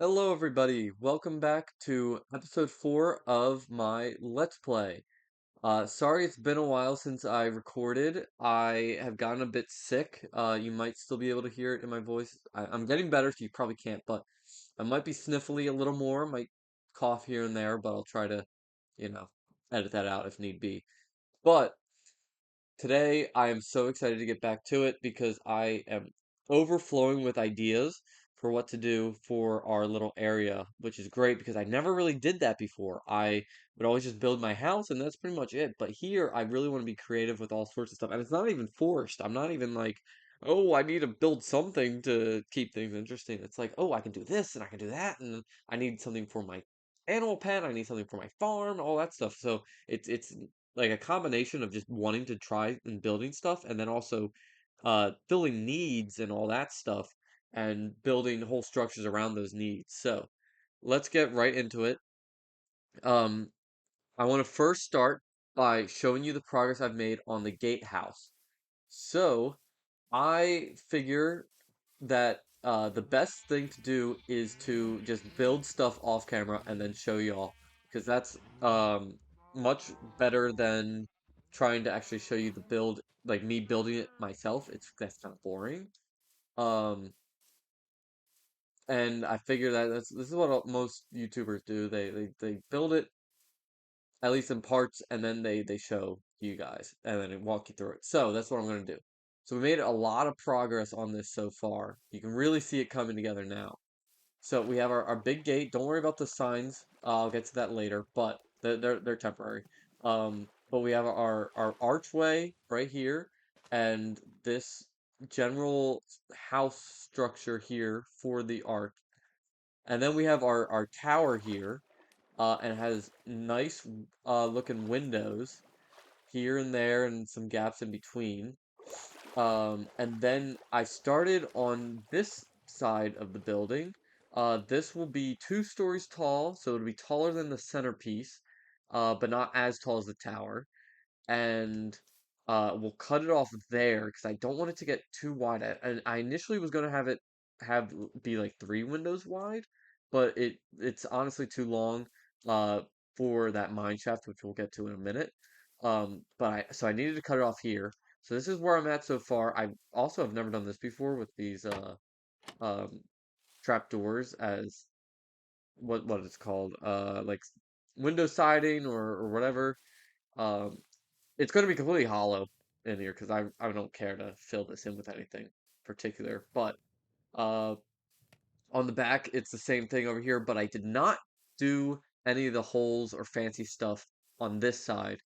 Hello, everybody. Welcome back to episode 4 of my Let's Play. Sorry it's been a while since I recorded. I have gotten a bit sick. You might still be able to hear it in my voice. I'm getting better, so you probably can't, but I might be sniffly a little more, might cough here and there, but I'll try to, you know, edit that out if need be. But today, I am so excited to get back to it because I am overflowing with ideas for what to do for our little area, which is great because I never really did that before. I would always just build my house and that's pretty much it. But here, I really want to be creative with all sorts of stuff. And it's not even forced. I'm not even like, oh, I need to build something to keep things interesting. It's like, oh, I can do this and I can do that. And I need something for my animal pen. I need something for my farm, all that stuff. So it's like a combination of just wanting to try and building stuff and then also filling needs and all that stuff and building whole structures around those needs. So let's get right into it. Um, I want to first start by showing you the progress I've made on the gatehouse. So I figure that the best thing to do is to just build stuff off camera and then show y'all because that's much better than trying to actually show you the build, like me building it myself. That's kind of boring. Um, and I figure that this is what most YouTubers do. They build it at least in parts, and then they show you guys and then they walk you through it. So that's what I'm gonna do. So we made a lot of progress on this so far. You can really see it coming together now. So we have our big gate. Don't worry about the signs. I'll get to that later, but they're temporary. But we have our archway right here, and this general house structure here for the arch. And then we have our tower here, and it has nice looking windows here and there and some gaps in between. And then I started on this side of the building. This will be 2 stories tall, so it'll be taller than the centerpiece, but not as tall as the tower. And we'll cut it off there because I don't want it to get too wide. And I initially was gonna have it be like 3 windows wide, but it's honestly too long uh for that mine shaft, which we'll get to in a minute. So I needed to cut it off here. So this is where I'm at so far. I also have never done this before with these um trap doors as what it's called like window siding or whatever. Um, it's going to be completely hollow in here because I don't care to fill this in with anything particular. But uh, on the back, it's the same thing over here. But I did not do any of the holes or fancy stuff on this side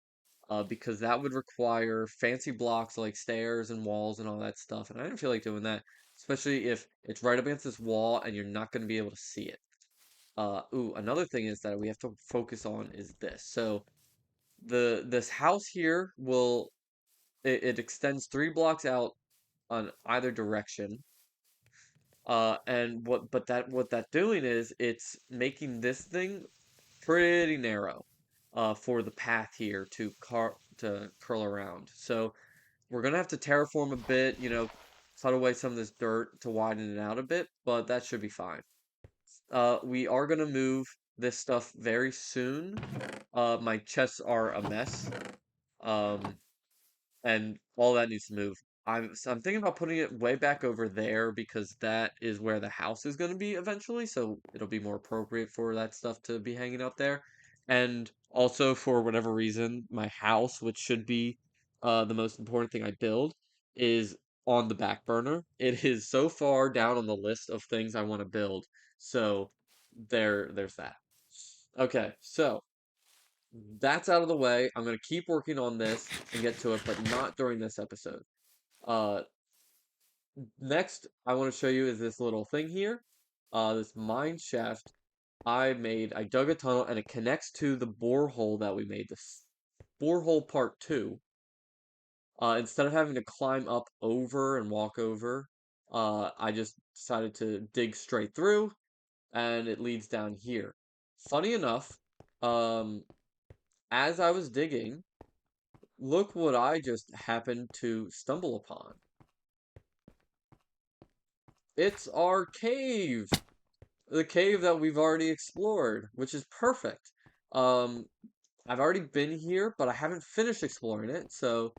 because that would require fancy blocks like stairs and walls and all that stuff. And I didn't feel like doing that, especially if it's right up against this wall and you're not going to be able to see it. Another thing is that we have to focus on is this. So this house here it extends 3 blocks out on either direction. And what that doing is it's making this thing pretty narrow for the path here to curl around. So we're gonna have to terraform a bit, cut away some of this dirt to widen it out a bit, but that should be fine. We are gonna move this stuff very soon. My chests are a mess. Um, and all that needs to move. I'm thinking about putting it way back over there because that is where the house is going to be eventually, so it'll be more appropriate for that stuff to be hanging out there. And also for whatever reason, my house, which should be the most important thing I build, is on the back burner. It is so far down on the list of things I want to build. So there's that. Okay, so that's out of the way. I'm gonna keep working on this and get to it, but not during this episode. Uh, Next, I want to show you is this little thing here. This mine shaft I made. I dug a tunnel and it connects to the borehole that we made. This borehole part 2. Instead of having to climb up over and walk over, I just decided to dig straight through and it leads down here. Funny enough, um, as I was digging, look what I just happened to stumble upon. It's our cave! the cave that we've already explored, which is perfect. Um, I've already been here, but I haven't finished exploring it, so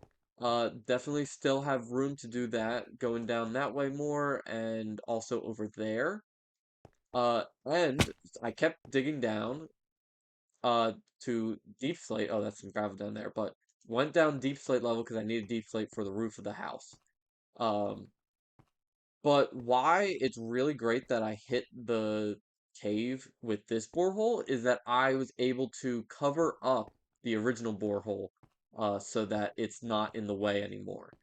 definitely still have room to do that, going down that way more, and also over there. And I kept digging down, uh, to deep slate. Oh, that's some gravel down there, but went down deep slate level because I needed deep slate for the roof of the house. Um, but why it's really great that I hit the cave with this borehole is that I was able to cover up the original borehole, so that it's not in the way anymore,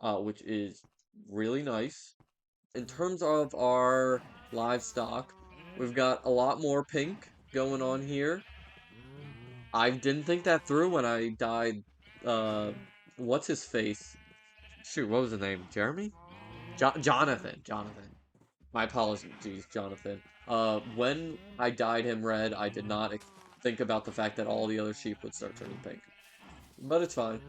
which is really nice. In terms of our livestock, we've got a lot more pink going on here. I didn't think that through when I died. Uh, what's his face? Shoot, what was his name? Jeremy? Jonathan. Jonathan. My apologies, Jonathan. When I dyed him red, I did not think about the fact that all the other sheep would start turning pink. But it's fine.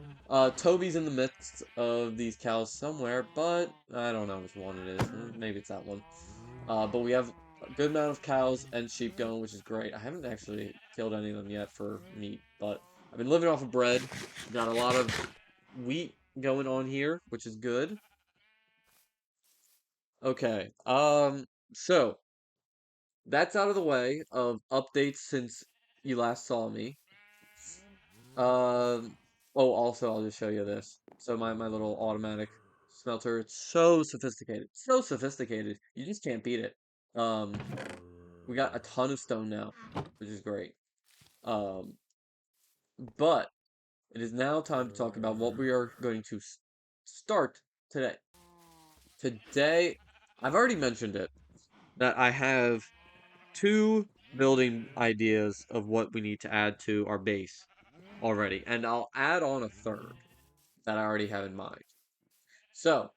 Toby's in the midst of these cows somewhere, but I don't know which one it is. Maybe it's that one. But we have a good amount of cows and sheep going, which is great. I haven't actually killed any of them yet for meat, but I've been living off of bread. Got a lot of wheat going on here, which is good. Okay. So that's out of the way of updates since you last saw me. Um, oh, also, I'll just show you this. So my little automatic smelter, it's so sophisticated. So sophisticated. You just can't beat it. Um, we got a ton of stone now, which is great. Um, but it is now time to talk about what we are going to start today. Today, I've already mentioned it, that I have two building ideas of what we need to add to our base already, and I'll add on a third that I already have in mind. So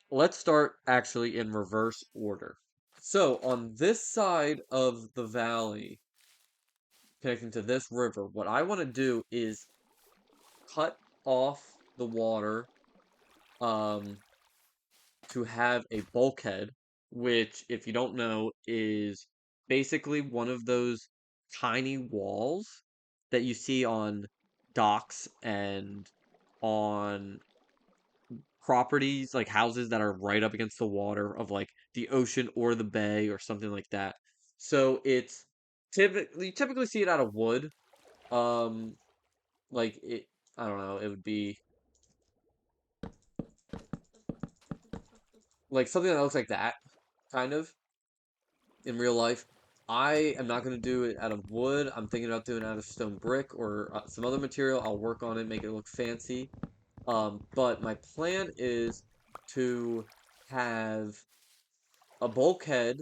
let's start actually in reverse order. So on this side of the valley, connecting to this river, what I want to do is cut off the water, um, to have a bulkhead, which, if you don't know, is basically one of those tiny walls that you see on docks and on properties, like houses that are right up against the water of like the ocean or the bay or something like that. So it's typically you typically see it out of wood. Um, like it, I don't know, it would be like something that looks like that, kind of. In real life. I am not going to do it out of wood. I'm thinking about doing it out of stone brick or some other material. I'll work on it, make it look fancy. But my plan is to have a bulkhead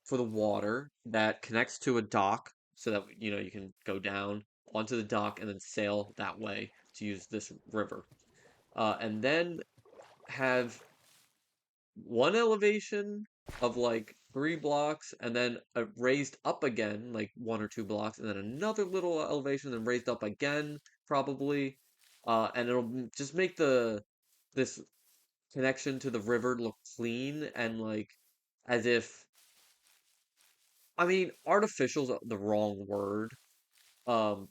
for the water that connects to a dock so that you can go down onto the dock and then sail that way to use this river. And then have one elevation of like 3 blocks and then raised up again like 1 or 2 blocks and then another little elevation then raised up again probably, and it'll just make the this connection to the river look clean and like as if, I mean, artificial's the wrong word, um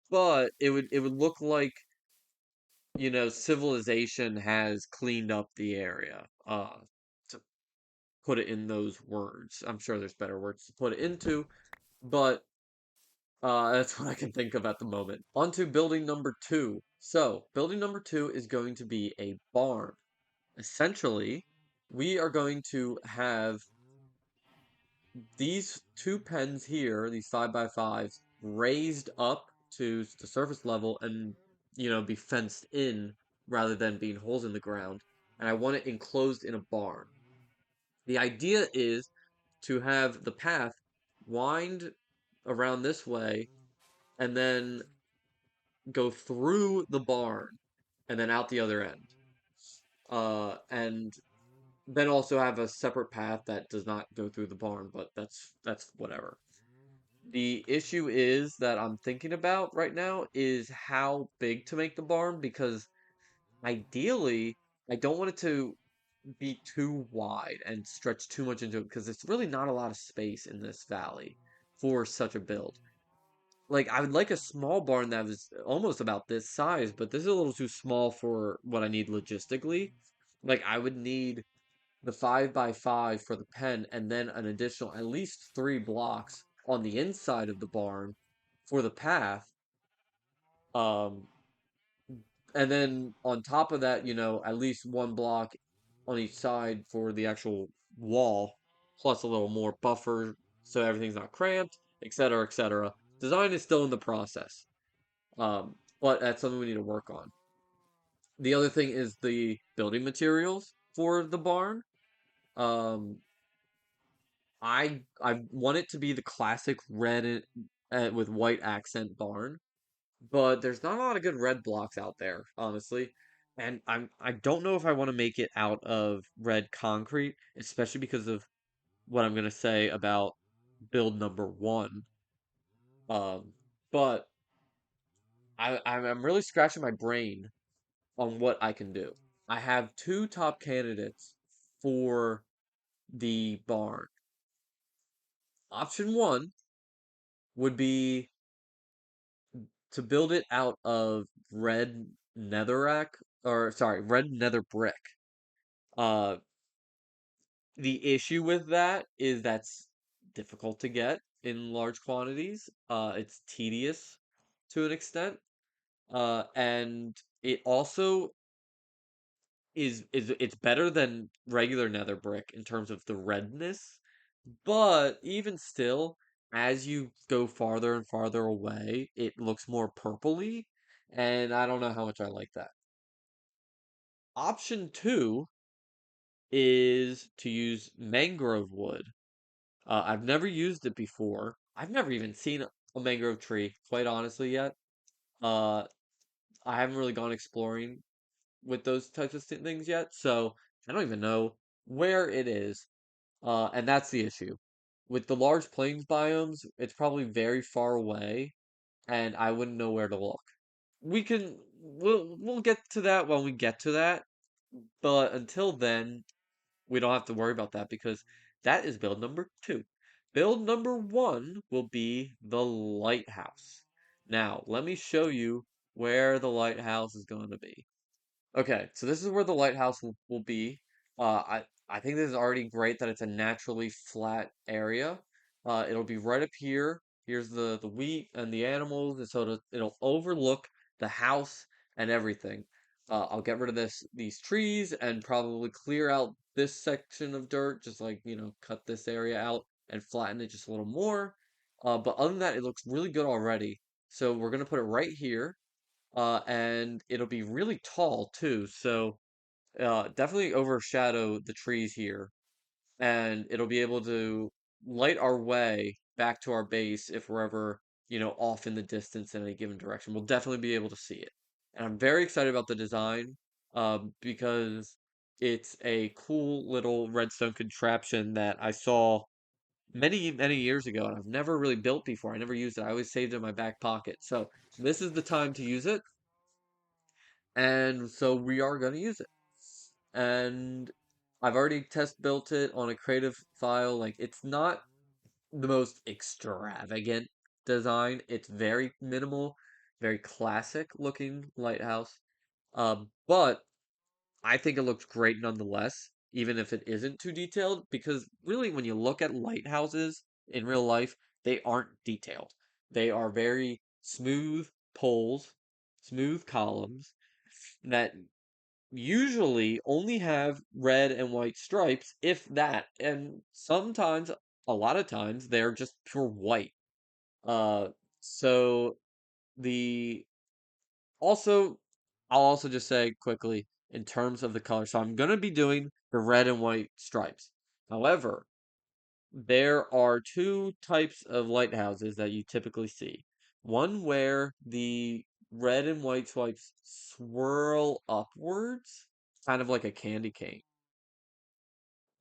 but it would look like civilization has cleaned up the area, to put it in those words. I'm sure there's better words to put it into, but that's what I can think of at the moment. On to building number two. So, building number two is going to be a barn. Essentially, we are going to have these two pens here, these 5x5s, raised up to the surface level and, be fenced in rather than being holes in the ground. And I want it enclosed in a barn. The idea is to have the path wind around this way and then go through the barn and then out the other end. And then also have a separate path that does not go through the barn, but that's whatever. The issue is that I'm thinking about right now is how big to make the barn because ideally I don't want it to be too wide and stretch too much into it because it's really not a lot of space in this valley for such a build. Like I would like a small barn that was almost about this size, but this is a little too small for what I need logistically. Like I would need the 5 by 5 for the pen and then an additional at least 3 blocks on the inside of the barn for the path. Um, and then on top of that, at least 1 block on each side for the actual wall, plus a little more buffer so everything's not cramped, etc., etc. Design is still in the process. But that's something we need to work on. The other thing is the building materials for the barn. Um, I want it to be the classic red with white accent barn, but there's not a lot of good red blocks out there, honestly. And I don't know if I want to make it out of red concrete, especially because of what I'm gonna say about build number one. Um, but I'm really scratching my brain on what I can do. I have two top candidates for the barn. Option one would be to build it out of red netherrack, or sorry, red nether brick. Uh, the issue with that is that's difficult to get in large quantities. It's tedious to an extent. And it also is it's better than regular nether brick in terms of the redness, but even still, as you go farther and farther away, it looks more purpley, and I don't know how much I like that. Option two is to use mangrove wood. I've never used it before. I've never even seen a mangrove tree, quite honestly, yet. Uh, I haven't really gone exploring with those types of things yet, so I don't even know where it is. And that's the issue. With the large plains biomes, it's probably very far away, and I wouldn't know where to look. We'll get to that when we get to that, but until then, we don't have to worry about that because that is build number two. Build number one will be the lighthouse. Now, let me show you where the lighthouse is going to be. Okay, so this is where the lighthouse will be. I think this is already great that it's a naturally flat area. It'll be right up here. Here's the wheat and the animals, and so it'll overlook the house and everything. I'll get rid of these trees and probably clear out this section of dirt, just like, cut this area out and flatten it just a little more. But other than that, it looks really good already. So we're gonna put it right here, and it'll be really tall too. So definitely overshadow the trees here, and it'll be able to light our way back to our base if we're ever, off in the distance in any given direction. We'll definitely be able to see it, and I'm very excited about the design, because it's a cool little redstone contraption that I saw many many years ago, and I've never really built before. I never used it. I always saved it in my back pocket. So this is the time to use it. And so we are going to use it. And I've already test built it on a creative file. Like, it's not the most extravagant design. It's very minimal, very classic looking lighthouse. But I think it looks great nonetheless, even if it isn't too detailed, because really when you look at lighthouses in real life, they aren't detailed. They are very smooth poles, smooth columns that usually only have red and white stripes, if that. And sometimes, a lot of times, they're just pure white. Uh, so the also, I'll also just say quickly in terms of the color. So I'm gonna be doing the red and white stripes. However, there are two types of lighthouses that you typically see. One where the red and white stripes swirl upwards, kind of like a candy cane.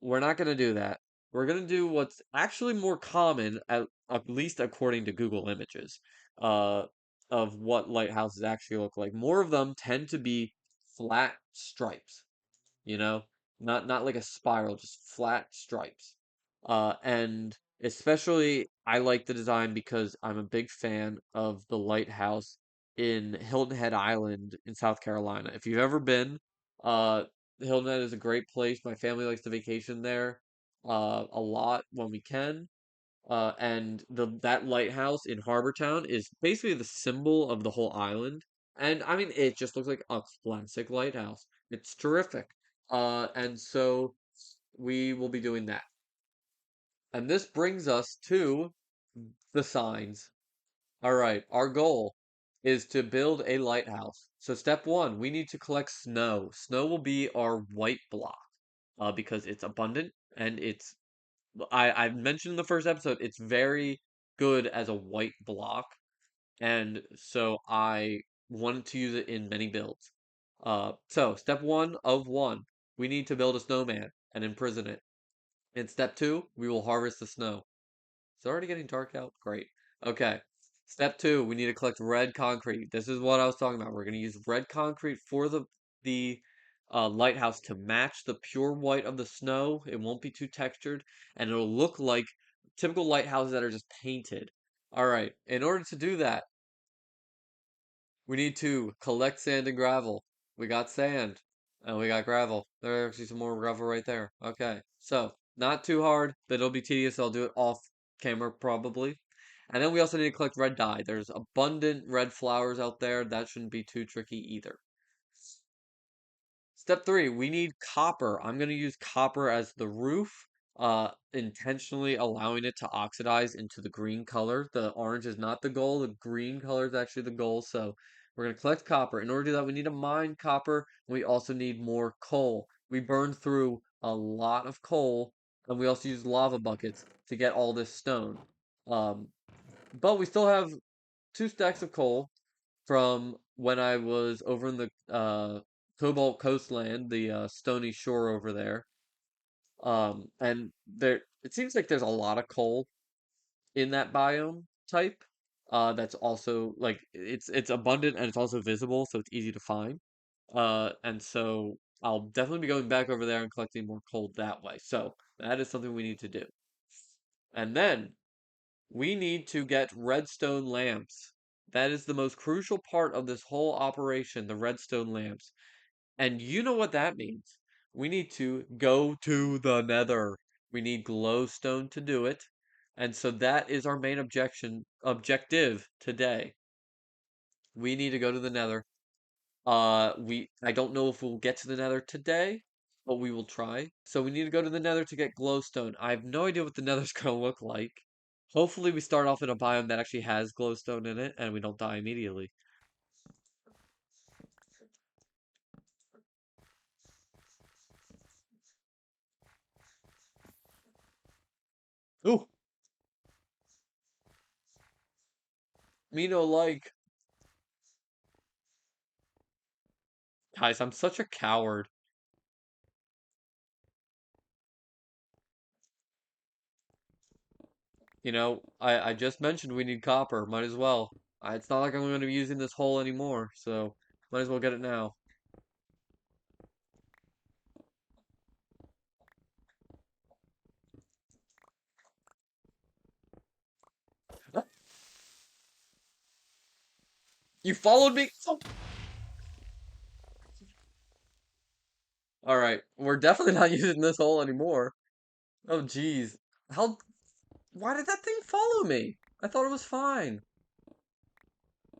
We're not going to do that. We're going to do what's actually more common, at least according to Google Images, uh, of what lighthouses actually look like. More of them tend to be flat stripes, you know? not like a spiral, just flat stripes. And especially I like the design because I'm a big fan of the lighthouse in Hilton Head Island in South Carolina. If you've ever been, uh, Hilton Head is a great place. My family likes to vacation there, a lot when we can. And that lighthouse in Harbor Town is basically the symbol of the whole island. And I mean, it just looks like a classic lighthouse. It's terrific. And so we will be doing that. And this brings us to the signs. All right, our goal is to build a lighthouse. So step one, we need to collect snow. Snow will be our white block, because it's abundant and I mentioned in the first episode, it's very good as a white block, and so I wanted to use it in many builds. So step one of one, we need to build a snowman and imprison it. In step two, we will harvest the snow. It's already getting dark out. Great. Okay. Step two, we need to collect red concrete. This is what I was talking about. We're going to use red concrete for the lighthouse to match the pure white of the snow. It won't be too textured, and it'll look like typical lighthouses that are just painted. All right. In order to do that, we need to collect sand and gravel. We got sand and we got gravel. There's actually some more gravel right there. Okay. So, not too hard, but it'll be tedious. I'll do it off camera probably. And then we also need to collect red dye. There's abundant red flowers out there. That shouldn't be too tricky either. Step three, we need copper. I'm going to use copper as the roof, intentionally allowing it to oxidize into the green color. The orange is not the goal. The green color is actually the goal. So we're going to collect copper. In order to do that, we need to mine copper. We also need more coal. We burned through a lot of coal, and we also use lava buckets to get all this stone. Um, but we still have two stacks of coal from when I was over in the Cobalt Coastland, the stony shore over there. And there it seems like there's a lot of coal in that biome type. That's also like it's abundant and it's also visible, so it's easy to find. And so I'll definitely be going back over there and collecting more coal that way. So that is something we need to do. And then we need to get redstone lamps. That is the most crucial part of this whole operation, the redstone lamps. And you know what that means. We need to go to the nether. We need glowstone to do it. And so that is our main objective today. We need to go to the nether. I don't know if we'll get to the nether today, but we will try. So we need to go to the nether to get glowstone. I have no idea what the nether's gonna look like. Hopefully we start off in a biome that actually has glowstone in it and we don't die immediately. Ooh, me no like. Guys, I'm such a coward. I just mentioned we need copper. Might as well. It's not like I'm going to be using this hole anymore, so might as well get it now. You followed me? Oh. All right, we're definitely not using this hole anymore. Oh, geez. How? Why did that thing follow me? I thought it was fine.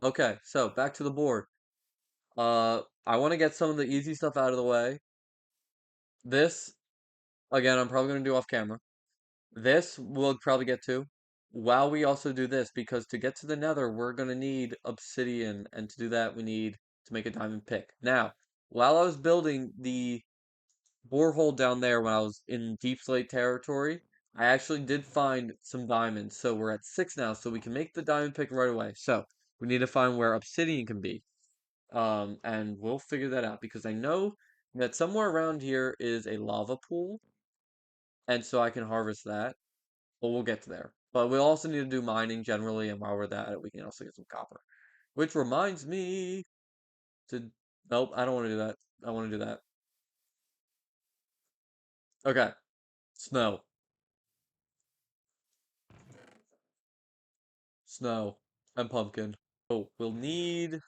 Okay, so back to the board. I want to get some of the easy stuff out of the way. This, again, I'm probably going to do off camera. This we'll probably get to while we also do this, because to get to the nether, we're going to need obsidian, and to do that, we need to make a diamond pick. Now, while I was building the borehole down there when I was in Deep Slate territory, I actually did find some diamonds. So we're at 6 now, so we can make the diamond pick right away. So we need to find where obsidian can be. And we'll figure that out because I know that somewhere around here is a lava pool, and so I can harvest that. But we'll get to there. But we'll also need to do mining generally, and while we're at it, we can also get some copper. Which reminds me to... Nope, I don't want to do that. I want to do that. Okay. Snow. Snow. And pumpkin. Oh, we'll need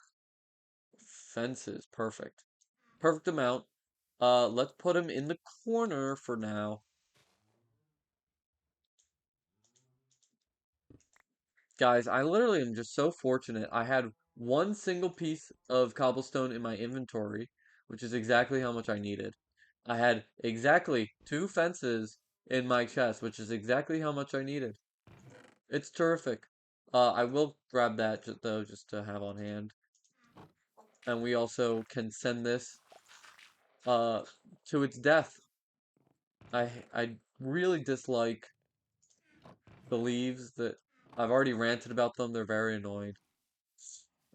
fences. Perfect. Perfect amount. Let's put him in the corner for now. Guys, I literally am just so fortunate. I had one single piece of cobblestone in my inventory, which is exactly how much I needed. I had exactly two fences in my chest, which is exactly how much I needed. It's terrific. I will grab that though, just to have on hand. And we also can send this uh to its death. I really dislike the leaves that I've already ranted about them. They're very annoying.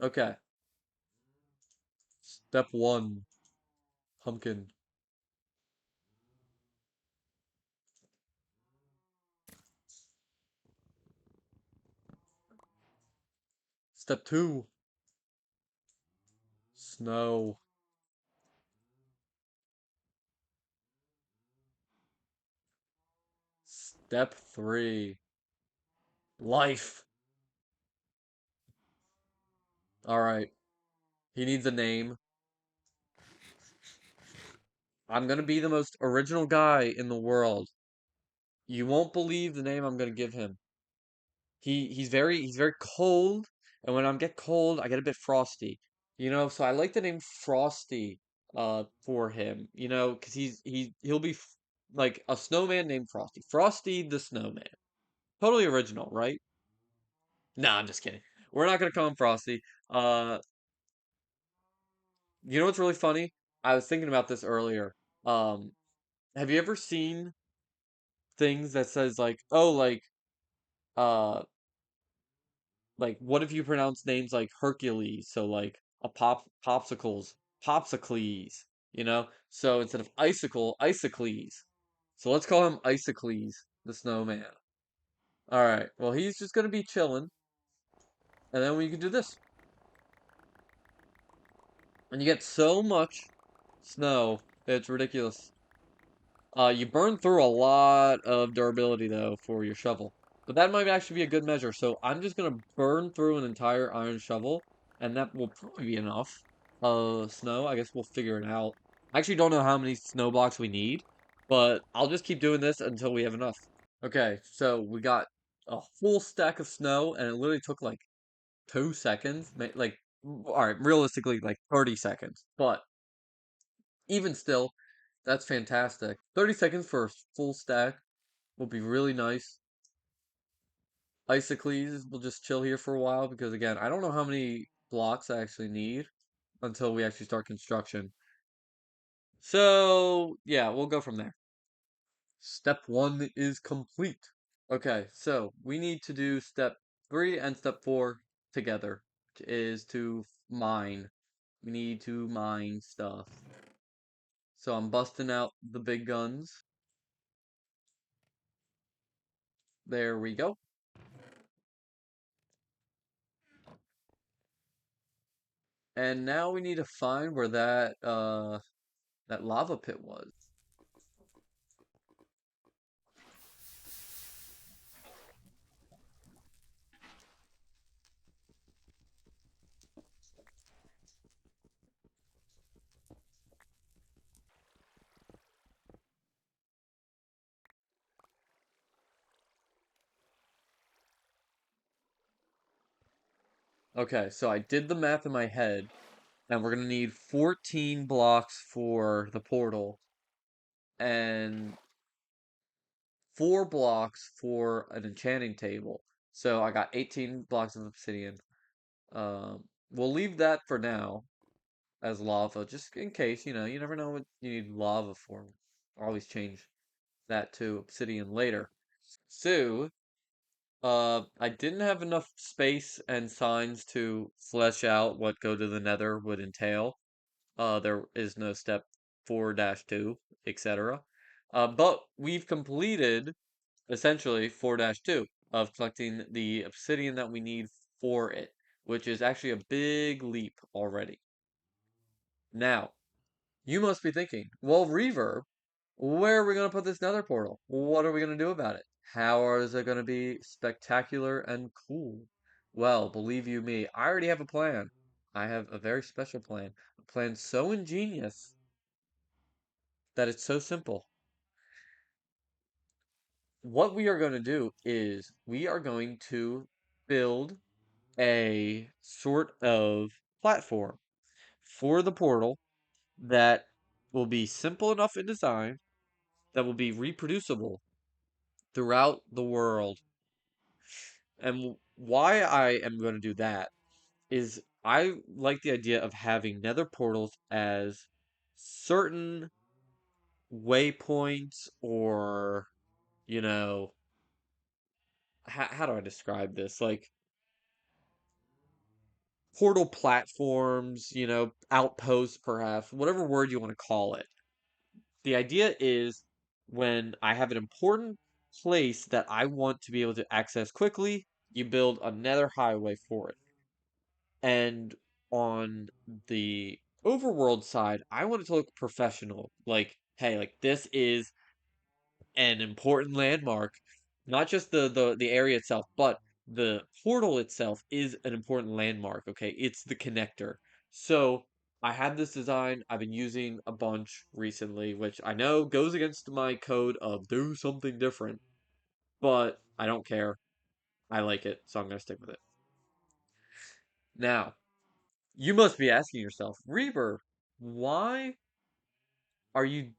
Okay, step one, pumpkin. Step two, snow. Step three, life. All right, he needs a name. I'm gonna be the most original guy in the world. You won't believe the name I'm gonna give him. He's very cold, and when I get cold, I get a bit frosty. So I like the name Frosty for him, 'cause he'll be like a snowman named Frosty. Frosty the Snowman. Totally original, right? Nah, I'm just kidding. We're not gonna call him Frosty. Uh you know what's really funny? I was thinking about this earlier. Um have you ever seen things that says like, oh, uh like what if you pronounce names like Hercules? So like a popsicles, So instead of icicle, Isocles. So let's call him Isocles, the snowman. All right. Well, he's just gonna be chilling, and then we can do this, and you get so much snow, it's ridiculous. You burn through a lot of durability though for your shovel. But that might actually be a good measure. So I'm just gonna burn through an entire iron shovel, and that will probably be enough. Snow. I guess we'll figure it out. I actually don't know how many snow blocks we need, but I'll just keep doing this until we have enough. Okay, so we got a full stack of snow, and it literally took like 2 seconds. Like, all right, realistically, like 30 seconds. But even still, that's fantastic. 30 seconds for a full stack will be really nice. Isocles will just chill here for a while because, again, I don't know how many blocks I actually need until we actually start construction. So, yeah, we'll go from there. Step one is complete. Okay, so we need to do step three and step four together, which is to mine. We need to mine stuff. So I'm busting out the big guns. There we go. And now we need to find where that lava pit was. Okay, so I did the math in my head, and we're gonna need 14 blocks for the portal and 4 blocks for an enchanting table. So I got 18 blocks of obsidian. We'll leave that for now as lava, just in case, you never know what you need lava for. Always change that to obsidian later. So, I didn't have enough space and signs to flesh out what go to the nether would entail. There is no step 4-2, etc. But we've completed essentially 4-2 of collecting the obsidian that we need for it, which is actually a big leap already. Now, you must be thinking, well, Reverb, Where are we going to put this nether portal? What are we going to do about it? How is it going to be spectacular and cool? Well, believe you me, I already have a plan. I have a very special plan. A plan so ingenious that it's so simple. What we are going to do is we are going to build a sort of platform for the portal that will be simple enough in design, that will be reproducible throughout the world. And why I am going to do that is I like the idea of having nether portals as certain waypoints or, you know, how do I describe this? Like portal platforms, outposts perhaps, whatever word you want to call it. The idea is when I have an important place that I want to be able to access quickly, you build a nether highway for it. And on the overworld side, I want it to look professional. Like, hey, like this is an important landmark. Not just the area itself, but the portal itself is an important landmark, okay? It's the connector. So I have this design I've been using a bunch recently, which I know goes against my code of do something different, but I don't care. I like it, so I'm gonna stick with it. Now, you must be asking yourself, Reaver, why are you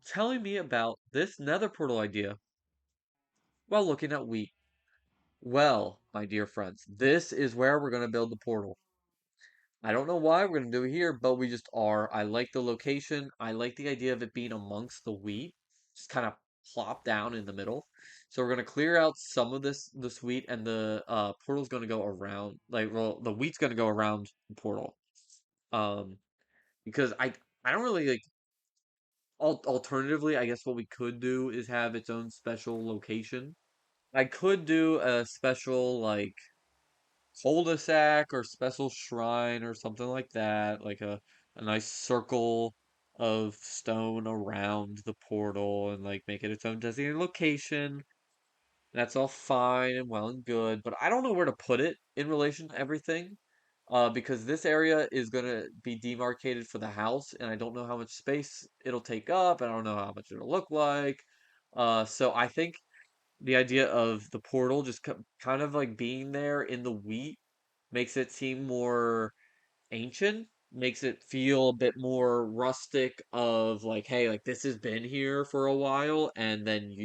telling me about this nether portal idea while looking at wheat? Well, my dear friends, this is where we're going to build the portal. I don't know why we're going to do it here, but we just are. I like the location. I like the idea of it being amongst the wheat, just kind of plop down in the middle. So we're going to clear out some of this wheat, and the portal's going to go around. Like, well, the wheat's going to go around the portal. Um, because I don't really like. Alternatively, I guess what we could do is have its own special location. I could do a special like cul-de-sac or special shrine or something like that, like a nice circle of stone around the portal and like make it its own designated location. That's all fine and well and good, but I don't know where to put it in relation to everything. Because this area is gonna be demarcated for the house, and I don't know how much space it'll take up, and I don't know how much it'll look like. So I think the idea of the portal just kind of like being there in the wheat makes it seem more ancient, makes it feel a bit more rustic of like, hey, like this has been here for a while, and then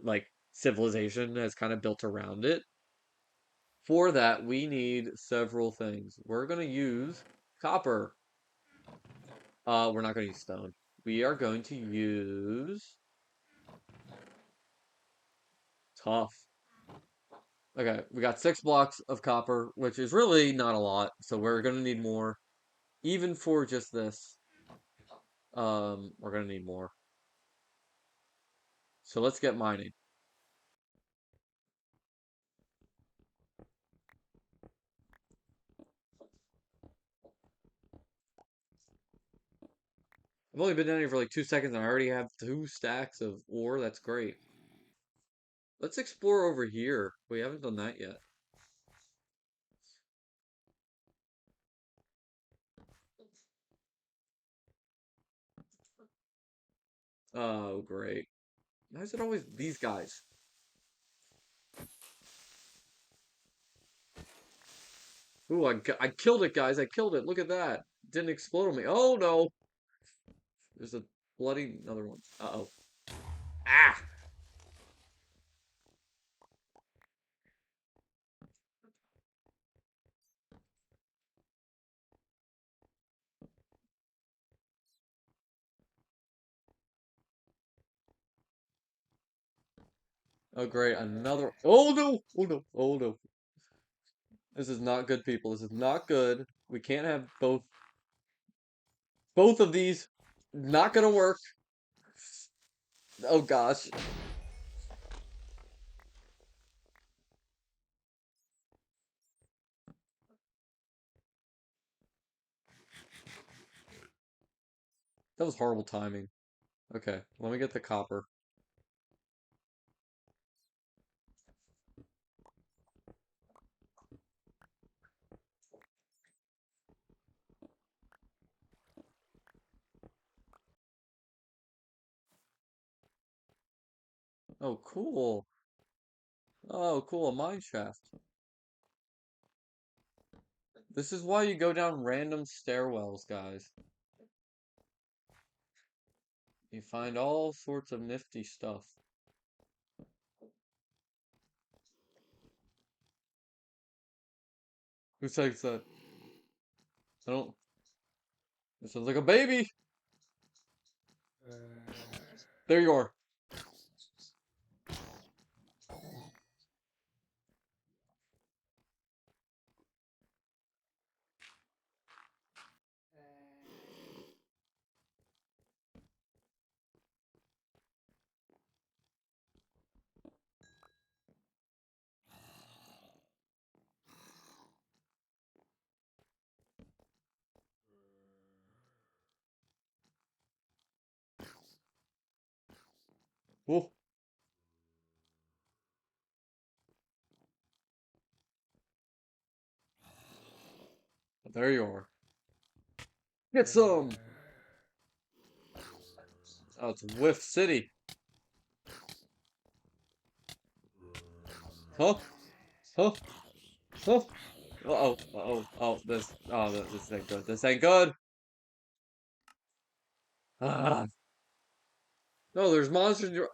like civilization has kind of built around it. For that, we need several things. We're gonna use copper. We're not gonna use stone. We are going to use tough. Okay, we got 6 blocks of copper, which is really not a lot, so we're gonna need more. Even for just this, we're gonna need more. So let's get mining. I've only been down here for like 2 seconds and I already have 2 stacks of ore. That's great. Let's explore over here. We haven't done that yet. Oh, great. Why is it always these guys? Ooh, I killed it, guys. I killed it. Look at that. Didn't explode on me. Oh, no. There's a bloody another one. Uh-oh. Ah! Oh, great. Another. Oh, no. Oh, no. Oh, no. This is not good, people. This is not good. We can't have both of these. Not gonna work. Oh, gosh. That was horrible timing. Okay, let me get the copper. Oh, cool. Oh, cool, a mine shaft. This is why you go down random stairwells, guys. You find all sorts of nifty stuff. Who says that? I don't. It sounds like a baby. There you are. Oh, there you are. Get some. Oh, it's Whiff City. Huh? Huh? Huh? Uh-oh. Uh-oh. Oh, this. Oh, this ain't good. This ain't good. Ah. No, there's monsters in your.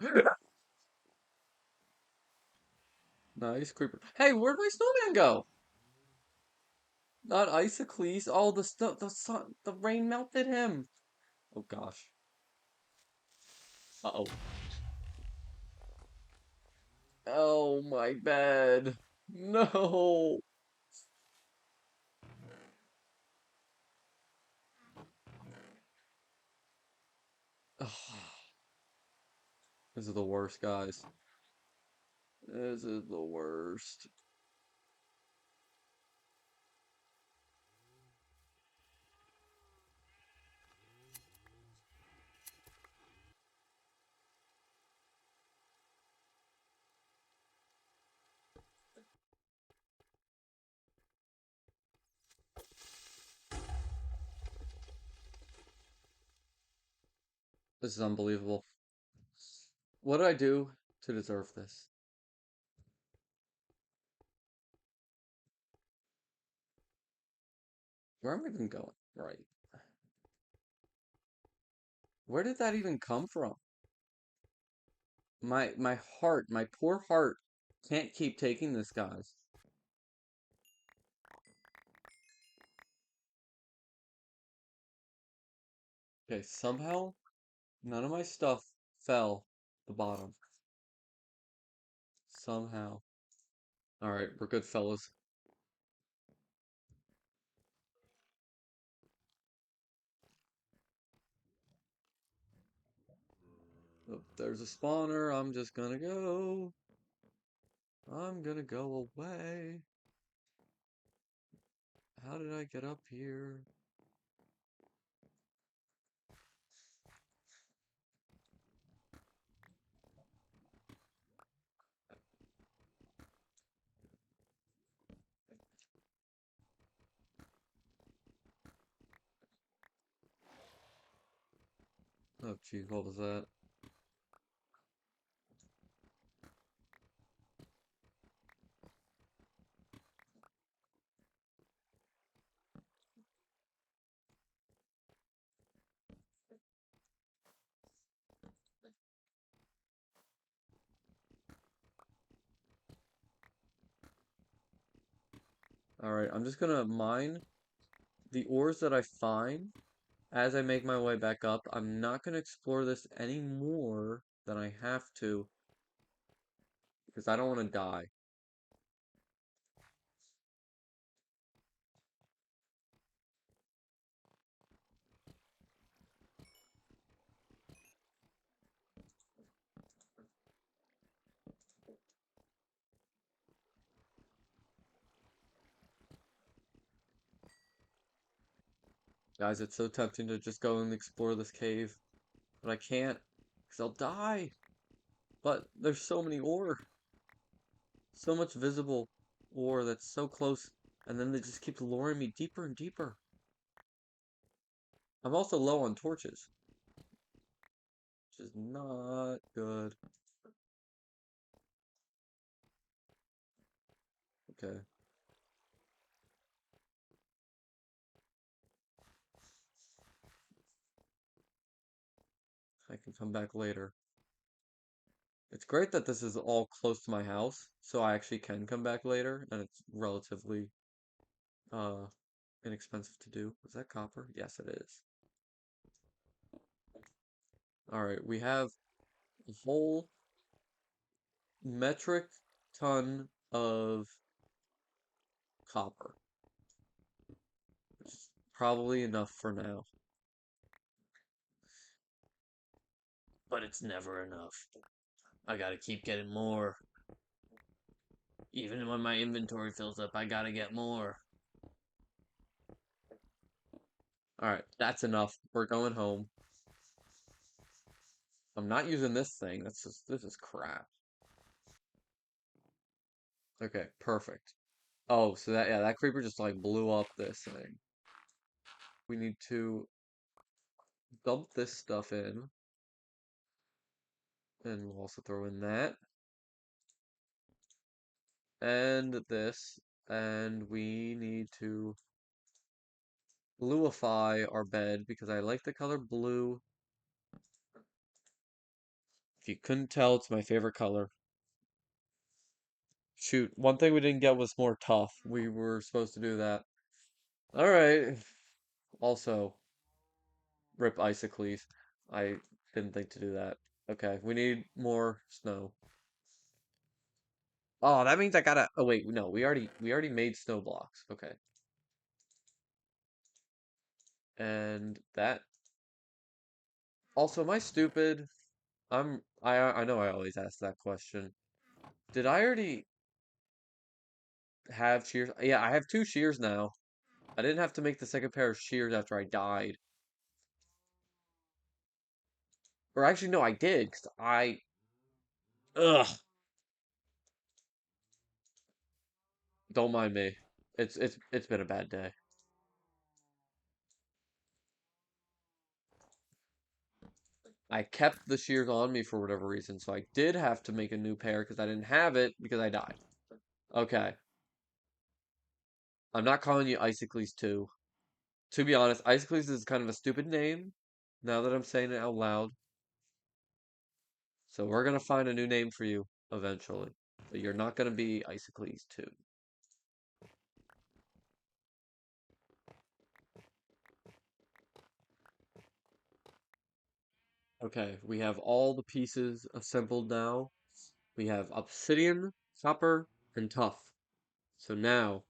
Nice creeper. Hey, where'd my snowman go? Not Isocles. Oh, the snow, the sun, the rain melted him. Oh gosh. Uh-oh. Oh, my bed. No. This is the worst, guys. This is the worst. This is unbelievable. What did I do to deserve this? Where am I even going? Right. Where did that even come from? My heart, my poor heart, can't keep taking this, guys. Okay, somehow none of my stuff fell to the bottom. Somehow. Alright, we're good, fellas. Oh, there's a spawner. I'm just gonna go. I'm gonna go away. How did I get up here? Oh, geez, what was that? Alright, I'm just gonna mine the ores that I find as I make my way back up. I'm not gonna explore this any more than I have to because I don't want to die. Guys, it's so tempting to just go and explore this cave, but I can't. Because they'll die. But there's so many ore. So much visible ore that's so close. And then they just keep luring me deeper and deeper. I'm also low on torches, which is not good. Okay. I can come back later. It's great that this is all close to my house, so I actually can come back later, and it's relatively uh inexpensive to do. Is that copper? Yes, it is. Alright, we have a whole metric ton of copper, which is probably enough for now. But it's never enough. I gotta keep getting more. Even when my inventory fills up, I gotta get more. Alright, that's enough. We're going home. I'm not using this thing. This is crap. Okay, perfect. Oh, so that creeper just like blew up this thing. We need to dump this stuff in, and we'll also throw in that and this, and we need to bluify our bed because I like the color blue. If you couldn't tell, it's my favorite color. Shoot, one thing we didn't get was more tough. We were supposed to do that. All right. Also, rip Isocles. I didn't think to do that. Okay, we need more snow. Oh, that means I gotta. Oh wait, no, we already made snow blocks. Okay, and that. Also, am I stupid? I know I always ask that question. Did I already have shears? Yeah, I have two shears now. I didn't have to make the second pair of shears after I died. Or actually, no, I did, because I. Ugh. Don't mind me. It's been a bad day. I kept the shears on me for whatever reason, so I did have to make a new pair because I didn't have it because I died. Okay. I'm not calling you Isocles 2. To be honest, Isocles is kind of a stupid name now that I'm saying it out loud. So we're gonna find a new name for you eventually. But you're not gonna be Isocles 2. Okay, we have all the pieces assembled now. We have obsidian, copper, and tough. So now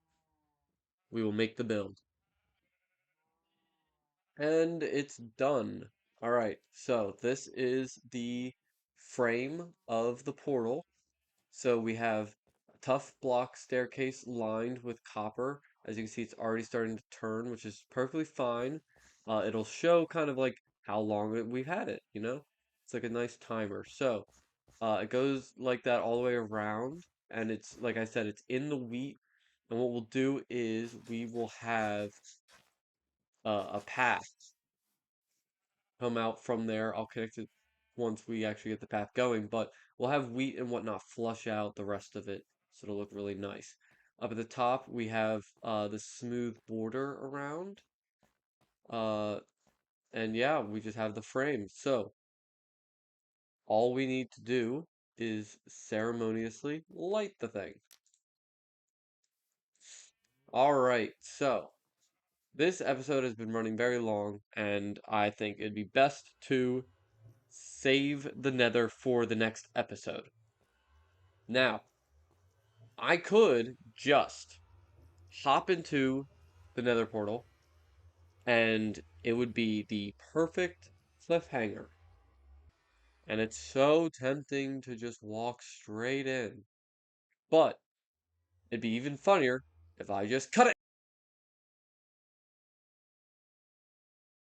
we will make the build. And it's done. All right, so this is the frame of the portal. So we have a tough block staircase lined with copper. As you can see, it's already starting to turn, which is perfectly fine. It'll show kind of like how long we've had it, you know? It's like a nice timer. So it goes like that all the way around, and it's like I said, it's in the wheat. And what we'll do is we will have a path come out from there. I'll connect it once we actually get the path going, but we'll have wheat and whatnot flush out the rest of it, so it'll look really nice. Up at the top, we have the smooth border around, uh, and yeah, we just have the frame. So all we need to do is ceremoniously light the thing. All right, so this episode has been running very long, and I think it'd be best to save the nether for the next episode. Now, I could just hop into the nether portal and it would be the perfect cliffhanger. And it's so tempting to just walk straight in. But it'd be even funnier if I just cut it.